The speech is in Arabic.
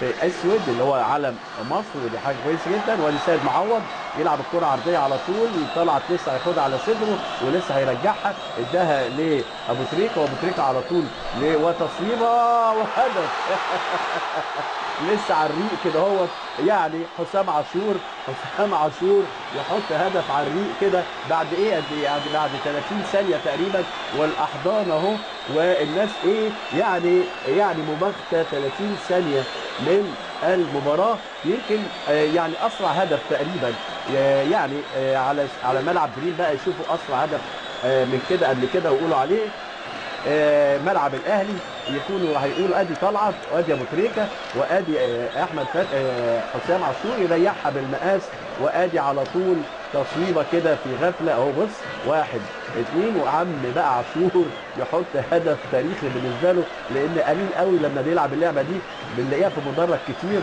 في اسود اللي هو علم مصر، ودي حاجه كويسه جدا. وادي سيد معوض يلعب الكره عرضيه على طول، طلعت لسه هياخدها على صدره ولسه هيرجعها، اداها لابو تريكه، وابو تريكه على طول وتصويبه وهدف. لسه على الريق كده هو، يعني حسام عاشور يحط هدف على الريق كده بعد ايه قد ايه، يعني بعد 30 ثانيه تقريبا، والاحضان اهو، والناس ايه يعني مباغته 30 ثانيه من المباراه، يمكن يعني اسرع هدف تقريبا، يعني على ملعب دريم بقى يشوفوا اسرع هدف من كده قبل كده ويقولوا عليه ملعب الاهلي، يكونوا هيقولوا ادي طلعت وادي ابو تريكه وادي احمد حسام عاشور يريحها بالمقاس، وادي على طول تصويبه كده في غفله اهو. بص، واحد اتنين، وعم بقى عاشور يحط هدف تاريخي بالنسبه له، لان قليل قوي لما بيلعب اللعبه دي بنلاقيها في مدرج كتير.